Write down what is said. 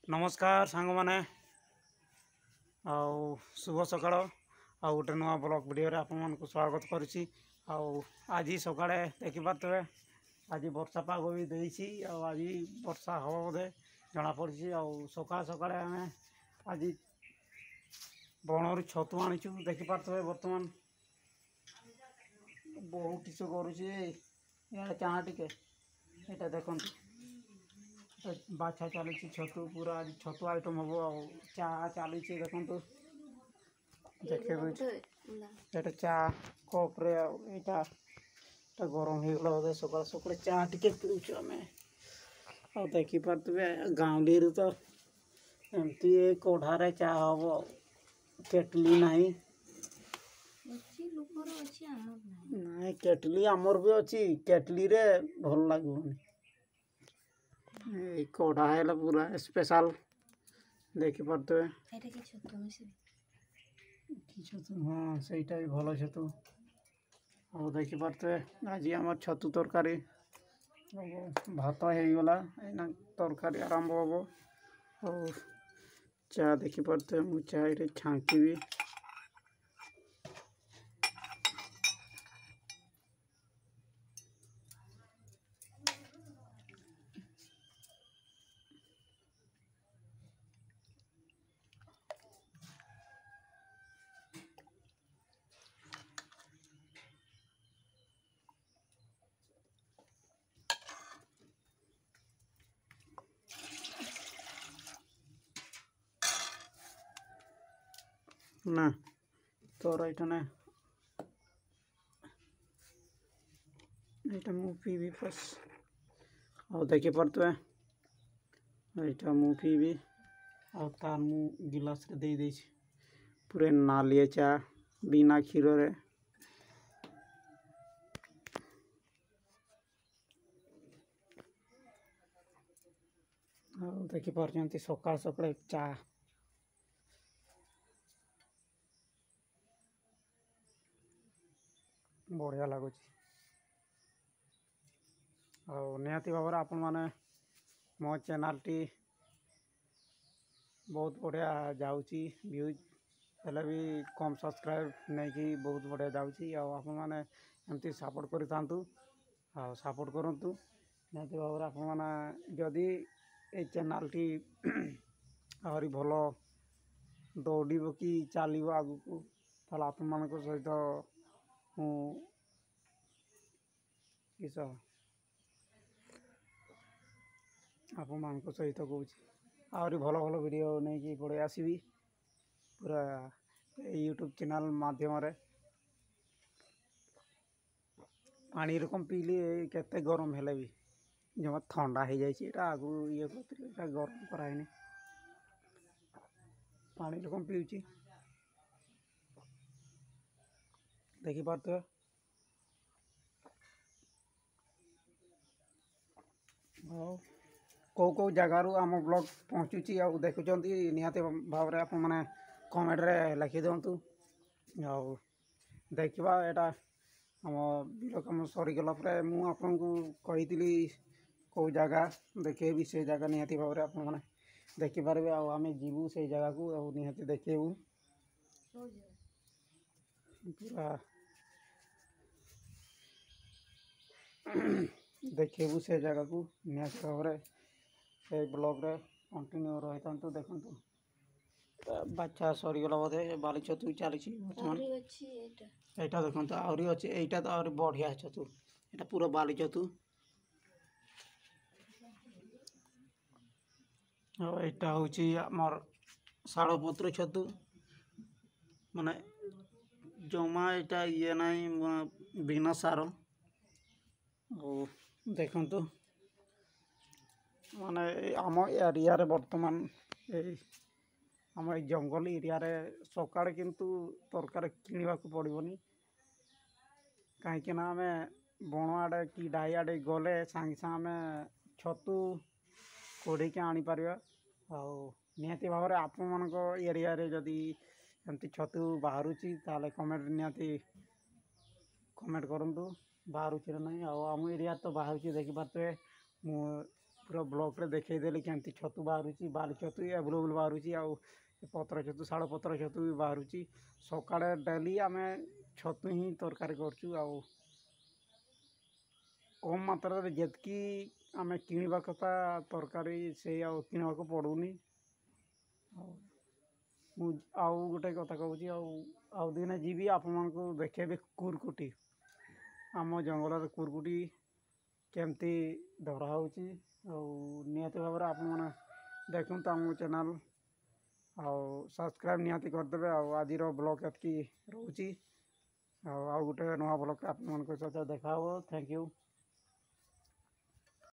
नमस्कार सांग माने शुभ सकाळ गोटे नुआ ब्लॉग वीडियो रे आपण मानक स्वागत करुच्ची। आज सकाळे देखिपे आज वर्षा पाग भी देसी आज वर्षा हम बोधे जना पड़ी। सका सका आम आज बनर छतु आनीचु देखिपे बर्तमान बहुत किस करुचे चाह टे यहाँ देखो बाछा चली छतु पूरा आज छतु आइटम हम चा चली देखो देखे चा कप रे यहाँ गरम हो गला बोधे सका सका चा टे पीछे आम आ देखिपे गाँवली तो एमती कढ़ारे चा हम केटली नहीं ना केटली आमर भी अच्छी केटली रे भल लगे कढ़ा है पूरा स्पेशल देखिपे हाँ सहीटा भी भल छतु और देखिपे आज आम छतु तरकारी भात होगला तरकारी आरंभ हम और चा देखिपे मु चाय छांकी ना तोर यहाँ मु पीबी बस और देखिपे यहाँ मु पीबी और मु गिलास रे दे पूरे नालिया चा बिना क्षीर रे देखिपे सकाल सकाल चा बढ़िया लगुच निहाती भाव आपण मैंने मो चैनल टी बहुत बढ़िया जाऊँगी व्यूज हेल्ले भी कम सब्सक्राइब नहीं कि बहुत बढ़िया जाऊँगी आपण मैंने एमती सपोर्ट करूँ सपोर्ट करूँ निहाती भाव आपण मैंने जदि ये चैनल टी आहरी भल दौड़ कि चलो आगु को आपण मान सहित किस आपण मान सहित कौच आहरी भल भल वीडियो नहीं कि पड़े आसबि पूरा यूट्यूब चैनल माध्यम पानी रकम पीली केते गरम हेले भी जमा ठंडा हो जाए आगु ये गरम कराइनि पानी रकम पीऊँगी देखिपे कौ जगार आम ब्लॉग पहुँचुची आ देखुं निहाती भाव में आप कमेंट रे लिखि दिंतु देखा यहाँ आम बिल कम सरीगला मुझे कही कौ जगह देखेबी से जगह निहाती भाव में आप देखिपारे आम जीवु से जगह को निहाती देखेबू पूरा देखेबू से जगह को निहाती भाव में ब्लॉग रे कंटिन्यू रही था देखु बाछा सरीगला बोधे बाली छतु चली यहाँ देखो आहरी अच्छे यहाँ तो आहरी बढ़िया छतु यहाँ पूरा बाली छतु यहाँ हूँ आमर शालपत्र छतु माने जमा यहाँ ये ना बिना सार देखु माने आम एरिया रे वर्तमान आम जंगल एरिया रे सकाळे किंतु तरकारी किनिबा को पड़िबनी कहीं आम बण आड़े कि डाई आड़े गले सांगे सांगे आम छतु कोड़े के आनी पारिबा निहाती भाव में आपण मान एरिया रे जदि एमती छतु बाहरुची ताले कमेंट निहाती कमेंट करंतु बाहरुची ना आम एरिया तो बाहरुची देखिपे मु पूरा ब्लॉक रे देखईदेली केमती छतु बाहरुची बाली छतु एभेलेबल बाहरुची आउ पत्र छतु शाड़ पत्र छतु भी बाहरुची सकाळे डेली आमे छतु ही तरकारी करचु आउ कम मात्रा रे जेतकी आमे किनिबा कथा तरकारी से आउ किनिबा को पडुनी आउ गोटे कथा कहूँ आउ दिने जीवी आपण को देखेबे कुरकुटी आम जंगल कुरकुटी केमती धरा होची निहत भाव में आपण मैंने देखूँ आम चैनल सब्सक्राइब निहती करदे आज ब्लॉग एतकी रोची आउ गोटे नुआ ब्लॉग आप देखा थैंक यू।